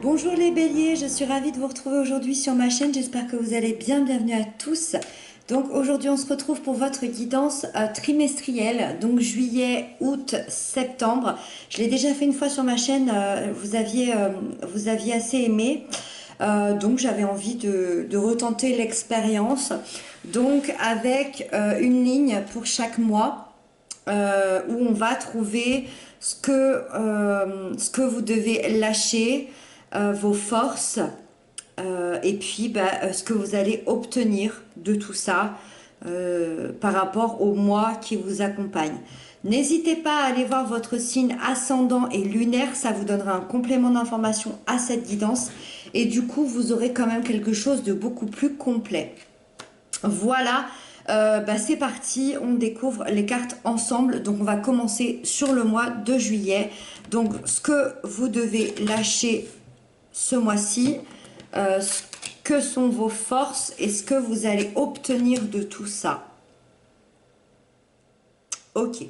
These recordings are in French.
Bonjour les béliers, je suis ravie de vous retrouver aujourd'hui sur ma chaîne, j'espère que vous allez bien, bienvenue à tous. Donc aujourd'hui on se retrouve pour votre guidance trimestrielle, donc juillet, août, septembre. Je l'ai déjà fait une fois sur ma chaîne, vous aviez assez aimé, donc j'avais envie de retenter l'expérience. Donc avec une ligne pour chaque mois, où on va trouver ce que vous devez lâcher, vos forces, et puis ce que vous allez obtenir de tout ça par rapport au mois qui vous accompagne. N'hésitez pas à aller voir votre signe ascendant et lunaire, ça vous donnera un complément d'information à cette guidance et du coup vous aurez quand même quelque chose de beaucoup plus complet. Voilà, c'est parti, on découvre les cartes ensemble. Donc on va commencer sur le mois de juillet. Donc ce que vous devez lâcher ce mois-ci, ce que sont vos forces et ce que vous allez obtenir de tout ça. Ok.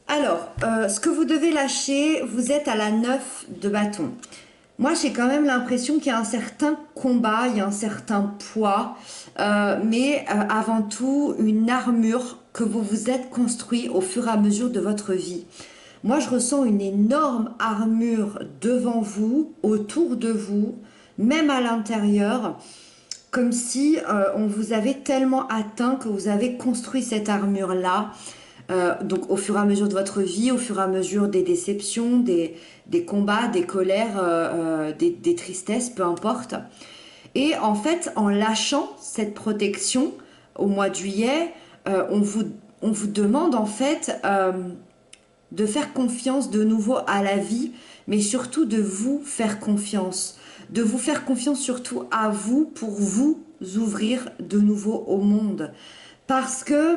Alors, ce que vous devez lâcher, vous êtes à la 9 de bâton. Moi, j'ai quand même l'impression qu'il y a un certain combat, il y a un certain poids, mais avant tout, une armure que vous vous êtes construit au fur et à mesure de votre vie. Moi, je ressens une énorme armure devant vous, autour de vous, même à l'intérieur, comme si on vous avait tellement atteint que vous avez construit cette armure-là. Donc au fur et à mesure de votre vie, au fur et à mesure des déceptions, des combats, des colères, des tristesses, peu importe. Et en fait, en lâchant cette protection au mois de juillet, on vous demande en fait de faire confiance de nouveau à la vie, mais surtout de vous faire confiance. De vous faire confiance surtout à vous pour vous ouvrir de nouveau au monde. Parce que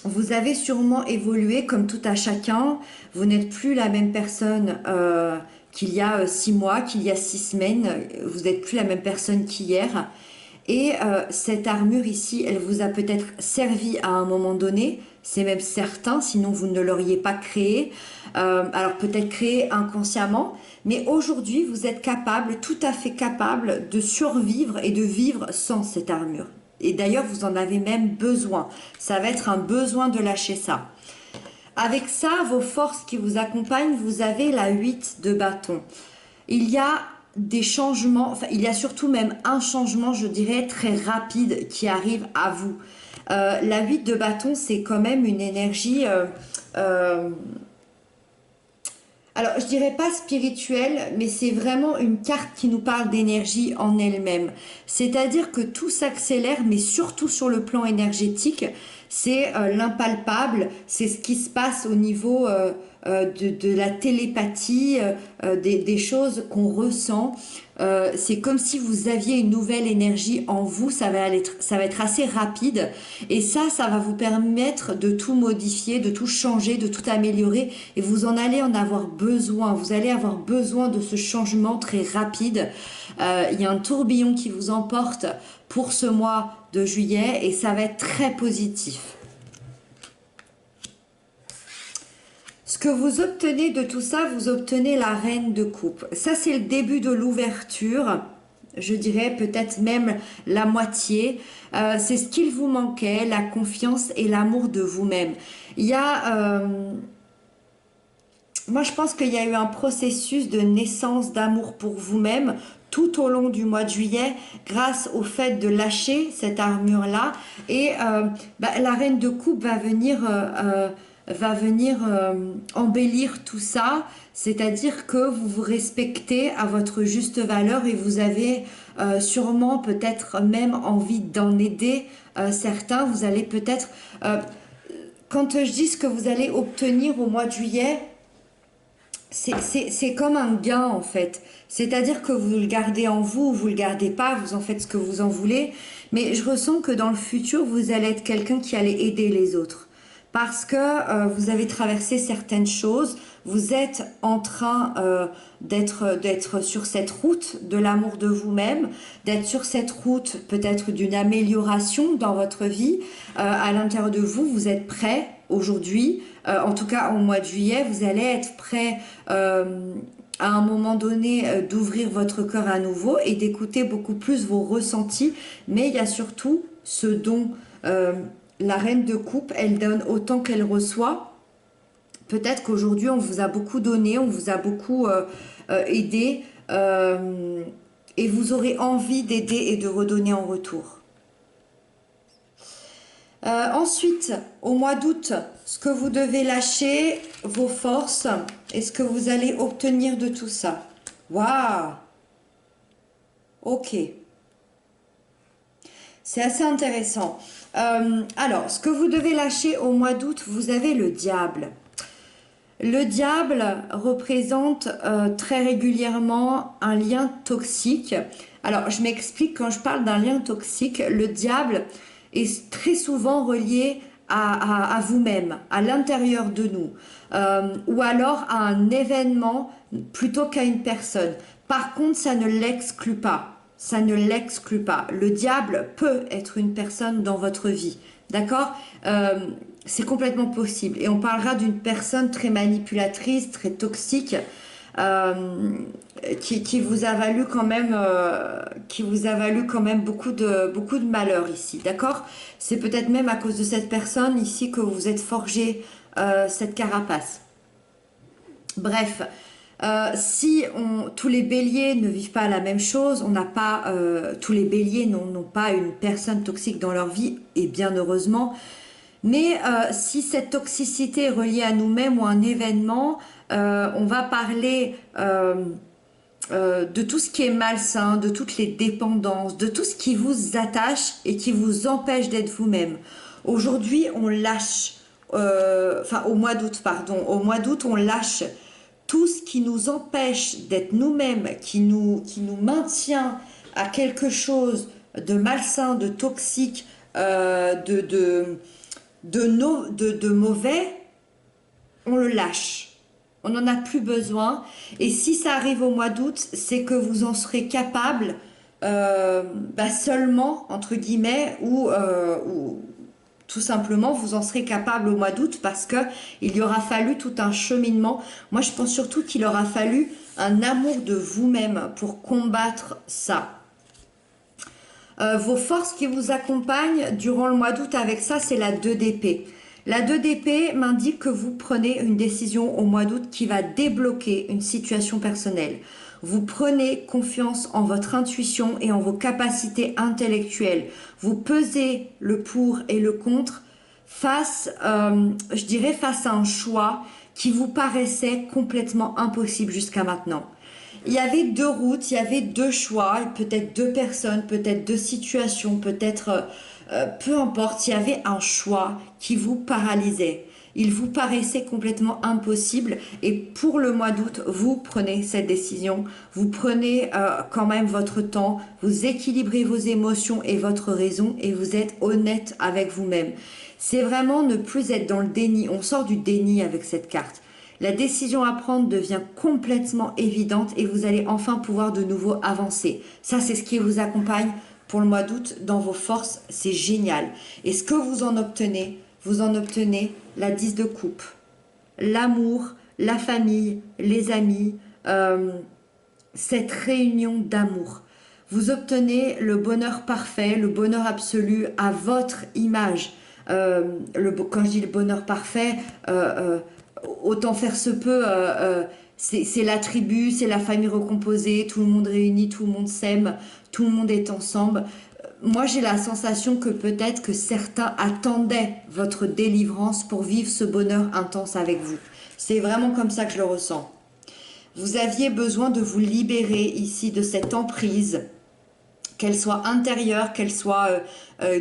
vous avez sûrement évolué comme tout à chacun. Vous n'êtes plus la même personne qu'il y a 6 mois, qu'il y a 6 semaines. Vous n'êtes plus la même personne qu'hier. Et cette armure ici, elle vous a peut-être servi à un moment donné. C'est même certain, sinon vous ne l'auriez pas créée. Alors peut-être créée inconsciemment. Mais aujourd'hui, vous êtes capable, tout à fait capable de survivre et de vivre sans cette armure. Et d'ailleurs, vous en avez même besoin. Ça va être un besoin de lâcher ça. Avec ça, vos forces qui vous accompagnent, vous avez la 8 de bâton. Il y a des changements, enfin, il y a surtout même un changement, je dirais, très rapide qui arrive à vous. La 8 de bâton, c'est quand même une énergie... alors, je dirais pas spirituelle, mais c'est vraiment une carte qui nous parle d'énergie en elle-même. C'est-à-dire que tout s'accélère, mais surtout sur le plan énergétique. C'est l'impalpable, c'est ce qui se passe au niveau de la télépathie, des choses qu'on ressent. C'est comme si vous aviez une nouvelle énergie en vous, ça va être assez rapide et ça va vous permettre de tout modifier, de tout changer, de tout améliorer et vous en avoir besoin, vous allez avoir besoin de ce changement très rapide. Il y a un tourbillon qui vous emporte pour ce mois de juillet et ça va être très positif. Ce que vous obtenez de tout ça, vous obtenez la reine de coupe. Ça, c'est le début de l'ouverture. Je dirais peut-être même la moitié. C'est ce qu'il vous manquait, la confiance et l'amour de vous-même. Il y a... moi, je pense qu'il y a eu un processus de naissance d'amour pour vous-même tout au long du mois de juillet grâce au fait de lâcher cette armure-là. Et la reine de coupe va venir embellir tout ça, c'est-à-dire que vous vous respectez à votre juste valeur et vous avez sûrement peut-être même envie d'en aider certains. Vous allez peut-être... quand je dis ce que vous allez obtenir au mois de juillet, c'est comme un gain en fait. C'est-à-dire que vous le gardez en vous, vous le gardez pas, vous en faites ce que vous en voulez. Mais je ressens que dans le futur, vous allez être quelqu'un qui allait aider les autres. Parce que vous avez traversé certaines choses, vous êtes en train d'être sur cette route de l'amour de vous-même, d'être sur cette route peut-être d'une amélioration dans votre vie. À l'intérieur de vous, vous êtes prêt aujourd'hui, en tout cas au mois de juillet, vous allez être prêt à un moment donné d'ouvrir votre cœur à nouveau et d'écouter beaucoup plus vos ressentis. Mais il y a surtout ce don. La reine de coupe, elle donne autant qu'elle reçoit. Peut-être qu'aujourd'hui, on vous a beaucoup donné, on vous a beaucoup aidé, et vous aurez envie d'aider et de redonner en retour. Ensuite, au mois d'août, ce que vous devez lâcher, vos forces, et ce que vous allez obtenir de tout ça. Waouh! Ok. C'est assez intéressant. Alors, ce que vous devez lâcher au mois d'août, vous avez le diable. Le diable représente très régulièrement un lien toxique. Alors, je m'explique, quand je parle d'un lien toxique, le diable est très souvent relié à vous-même, à l'intérieur de nous, ou alors à un événement plutôt qu'à une personne. Par contre, ça ne l'exclut pas. Ça ne l'exclut pas. Le diable peut être une personne dans votre vie. D'accord? C'est complètement possible. Et on parlera d'une personne très manipulatrice, très toxique, qui vous a valu quand même, beaucoup de malheur ici. D'accord? C'est peut-être même à cause de cette personne ici que vous êtes forgé cette carapace. Bref. Tous les béliers ne vivent pas la même chose, on n'a pas tous les béliers n'ont pas une personne toxique dans leur vie, et bien heureusement. Mais si cette toxicité est reliée à nous-mêmes ou à un événement, on va parler de tout ce qui est malsain, de toutes les dépendances, de tout ce qui vous attache et qui vous empêche d'être vous-même. Aujourd'hui, on lâche, au mois d'août, pardon, au mois d'août, on lâche tout ce qui nous empêche d'être nous-mêmes, qui nous maintient à quelque chose de malsain, de toxique, de mauvais, on le lâche. On n'en a plus besoin. Et si ça arrive au mois d'août, c'est que vous en serez capable seulement, entre guillemets, ou tout simplement, vous en serez capable au mois d'août parce que il y aura fallu tout un cheminement. Moi, je pense surtout qu'il aura fallu un amour de vous-même pour combattre ça. Vos forces qui vous accompagnent durant le mois d'août avec ça, c'est la 2 d'épée. La 2 d'épée m'indique que vous prenez une décision au mois d'août qui va débloquer une situation personnelle. Vous prenez confiance en votre intuition et en vos capacités intellectuelles. Vous pesez le pour et le contre face à un choix qui vous paraissait complètement impossible jusqu'à maintenant. Il y avait 2 routes, il y avait 2 choix, peut-être 2 personnes, peut-être 2 situations, peut-être peu importe, il y avait un choix qui vous paralysait. Il vous paraissait complètement impossible et pour le mois d'août, vous prenez cette décision, vous prenez quand même votre temps, vous équilibrez vos émotions et votre raison et vous êtes honnête avec vous-même. C'est vraiment ne plus être dans le déni, on sort du déni avec cette carte. La décision à prendre devient complètement évidente et vous allez enfin pouvoir de nouveau avancer. Ça, c'est ce qui vous accompagne pour le mois d'août dans vos forces, c'est génial. Et ce que vous en obtenez la 10 de coupe. L'amour, la famille, les amis, cette réunion d'amour. Vous obtenez le bonheur parfait, le bonheur absolu à votre image. Quand je dis le bonheur parfait, autant faire se peut, c'est la tribu, c'est la famille recomposée, tout le monde réuni, tout le monde s'aime, tout le monde est ensemble. Moi, j'ai la sensation que peut-être que certains attendaient votre délivrance pour vivre ce bonheur intense avec vous. C'est vraiment comme ça que je le ressens. Vous aviez besoin de vous libérer ici de cette emprise, qu'elle soit intérieure, qu'elle soit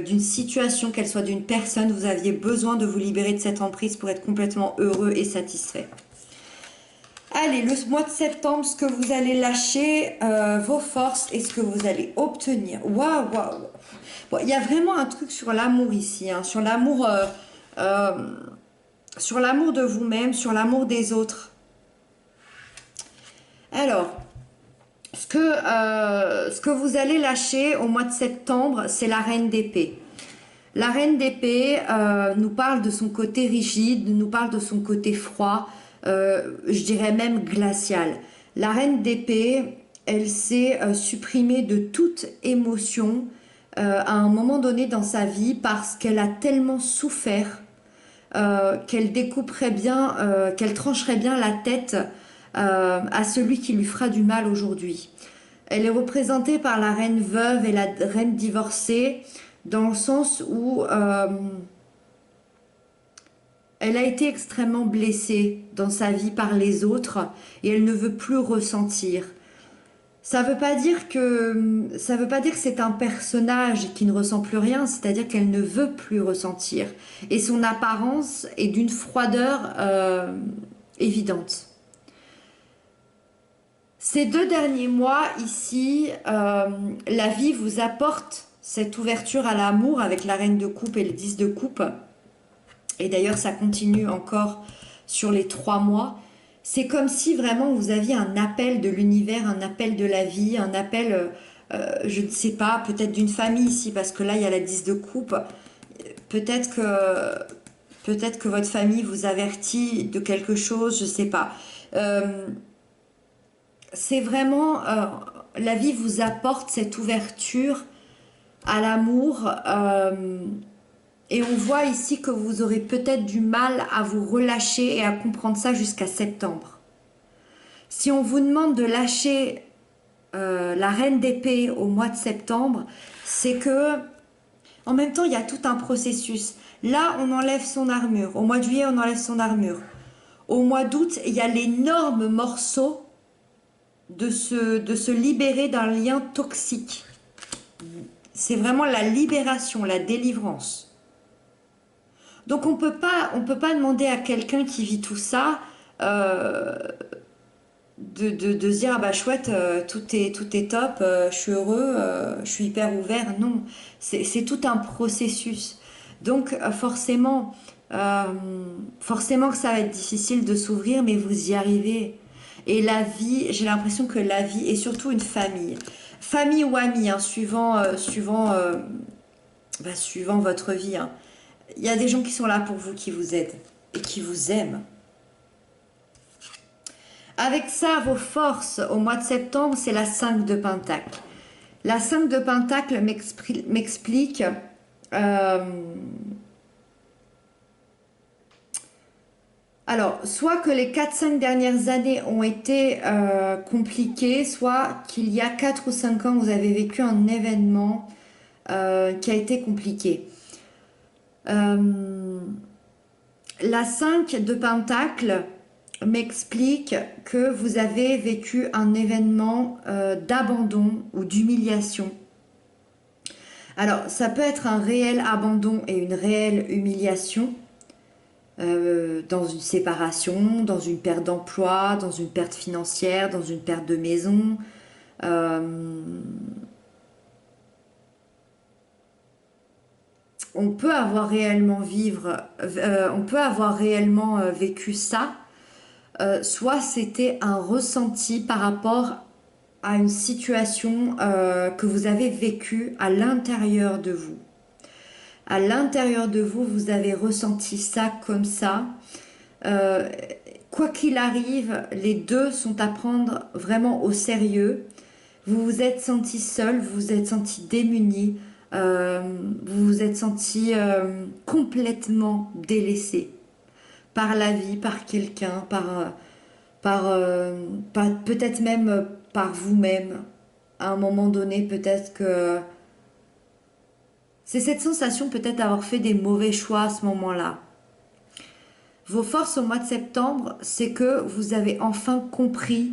d'une situation, qu'elle soit d'une personne. Vous aviez besoin de vous libérer de cette emprise pour être complètement heureux et satisfait. Allez, le mois de septembre, ce que vous allez lâcher, vos forces et ce que vous allez obtenir. Waouh, waouh. Bon, il y a vraiment un truc sur l'amour ici, hein, sur l'amour de vous-même, sur l'amour des autres. Alors, ce que vous allez lâcher au mois de septembre, c'est la reine d'épée. La reine d'épée nous parle de son côté rigide, nous parle de son côté froid, je dirais même glacial. La reine d'épée, elle s'est supprimée de toute émotion à un moment donné dans sa vie parce qu'elle a tellement souffert qu'elle découperait bien, qu'elle trancherait bien la tête à celui qui lui fera du mal aujourd'hui. Elle est représentée par la reine veuve et la reine divorcée dans le sens où elle a été extrêmement blessée dans sa vie par les autres et elle ne veut plus ressentir. Ça veut pas dire que c'est un personnage qui ne ressent plus rien, c'est-à-dire qu'elle ne veut plus ressentir. Et son apparence est d'une froideur évidente. Ces 2 derniers mois ici, la vie vous apporte cette ouverture à l'amour avec la reine de coupe et le 10 de coupe. Et d'ailleurs, ça continue encore sur les 3 mois. C'est comme si vraiment vous aviez un appel de l'univers, un appel de la vie, un appel, je ne sais pas, peut-être d'une famille ici, parce que là, il y a la 10 de coupe. Peut-être que, peut-être que votre famille vous avertit de quelque chose, je ne sais pas. Euh, c'est vraiment, la vie vous apporte cette ouverture à l'amour. Et on voit ici que vous aurez peut-être du mal à vous relâcher et à comprendre ça jusqu'à septembre. Si on vous demande de lâcher la reine d'épée au mois de septembre, c'est que en même temps il y a tout un processus. Là on enlève son armure, au mois de juillet on enlève son armure. Au mois d'août il y a l'énorme morceau de se libérer d'un lien toxique. C'est vraiment la libération, la délivrance. Donc on peut pas demander à quelqu'un qui vit tout ça euh, de se dire ah bah chouette, tout est top, je suis heureux, je suis hyper ouvert. Non, c'est tout un processus. Donc euh, forcément que ça va être difficile de s'ouvrir, mais vous y arrivez. Et la vie, j'ai l'impression que la vie est surtout une famille. Famille ou amie, hein, suivant votre vie, hein. Il y a des gens qui sont là pour vous, qui vous aident et qui vous aiment. Avec ça, vos forces au mois de septembre, c'est la 5 de Pentacle. La 5 de Pentacle m'explique alors, soit que les 4 5 dernières années ont été compliquées, soit qu'il y a 4 ou 5 ans, vous avez vécu un événement qui a été compliqué. Euh, la 5 de Pentacle m'explique que vous avez vécu un événement d'abandon ou d'humiliation. Alors, ça peut être un réel abandon et une réelle humiliation dans une séparation, dans une perte d'emploi, dans une perte financière, dans une perte de maison. Euh, on peut avoir réellement vécu ça. Soit c'était un ressenti par rapport à une situation que vous avez vécue à l'intérieur de vous. À l'intérieur de vous, vous avez ressenti ça comme ça. Euh, Quoi qu'il arrive, les deux sont à prendre vraiment au sérieux. Vous vous êtes senti seul, vous vous êtes senti démuni, vous vous êtes senti complètement délaissé par la vie, par quelqu'un, peut-être même par vous-même. À un moment donné, peut-être que c'est cette sensation peut-être d'avoir fait des mauvais choix à ce moment-là. Vos forces au mois de septembre, c'est que vous avez enfin compris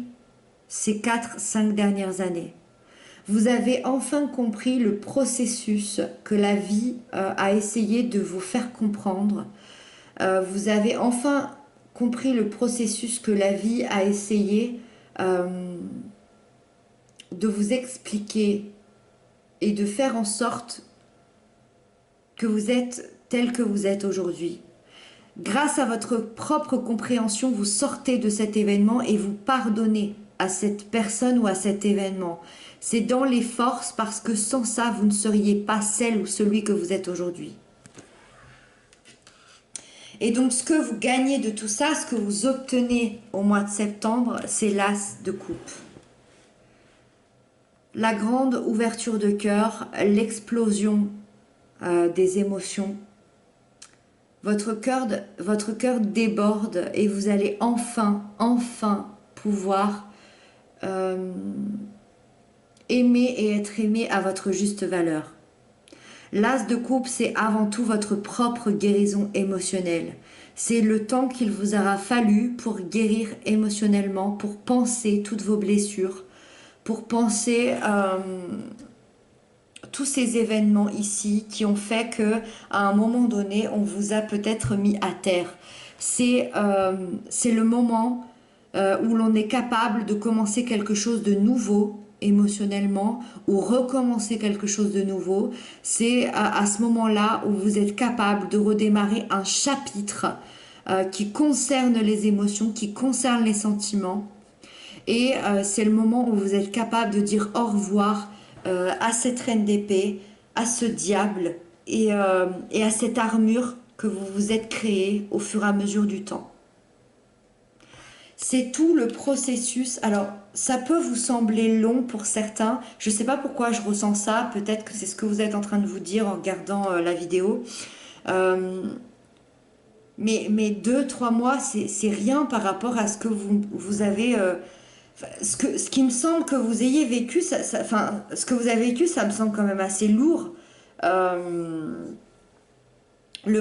ces 4 5 dernières années. Vous avez enfin compris le processus que la vie a essayé de vous faire comprendre. Vous avez enfin compris le processus que la vie a essayé euh, de vous expliquer et de faire en sorte que vous êtes tel que vous êtes aujourd'hui. Grâce à votre propre compréhension, vous sortez de cet événement et vous pardonnez à cette personne ou à cet événement. C'est dans les forces parce que sans ça, vous ne seriez pas celle ou celui que vous êtes aujourd'hui. Et donc, ce que vous gagnez de tout ça, ce que vous obtenez au mois de septembre, c'est l'As de coupe. La grande ouverture de cœur, l'explosion des émotions. Votre cœur déborde et vous allez enfin pouvoir aimer et être aimé à votre juste valeur. L'As de coupe, c'est avant tout votre propre guérison émotionnelle. C'est le temps qu'il vous aura fallu pour guérir émotionnellement, pour penser toutes vos blessures, pour penser tous ces événements ici qui ont fait que à un moment donné, on vous a peut-être mis à terre. C'est le moment où l'on est capable de commencer quelque chose de nouveau émotionnellement ou recommencer quelque chose de nouveau. C'est à ce moment-là où vous êtes capable de redémarrer un chapitre qui concerne les émotions, qui concerne les sentiments. Et c'est le moment où vous êtes capable de dire au revoir à cette reine d'épée, à ce diable et à cette armure que vous vous êtes créée au fur et à mesure du temps. C'est tout le processus. Alors, ça peut vous sembler long pour certains. Je ne sais pas pourquoi je ressens ça. Peut-être que c'est ce que vous êtes en train de vous dire en regardant la vidéo. Mais 2-3 mois, c'est rien par rapport à ce que vous avez... ce qui me semble que vous ayez vécu, ce que vous avez vécu, ça me semble quand même assez lourd. Le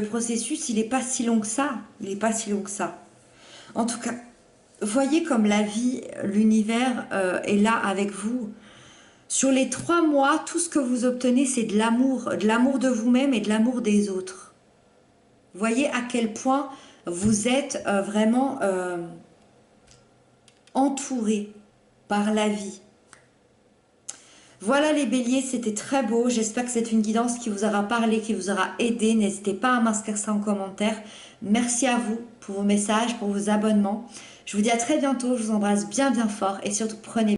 processus, il n'est pas si long que ça. Il n'est pas si long que ça. En tout cas, voyez comme la vie, l'univers est là avec vous. Sur les 3 mois, tout ce que vous obtenez, c'est de l'amour de vous-même et de l'amour des autres. Voyez à quel point vous êtes vraiment entouré par la vie. Voilà les béliers, c'était très beau. J'espère que c'est une guidance qui vous aura parlé, qui vous aura aidé. N'hésitez pas à m'inscrire ça en commentaire. Merci à vous pour vos messages, pour vos abonnements. Je vous dis à très bientôt. Je vous embrasse bien fort et surtout prenez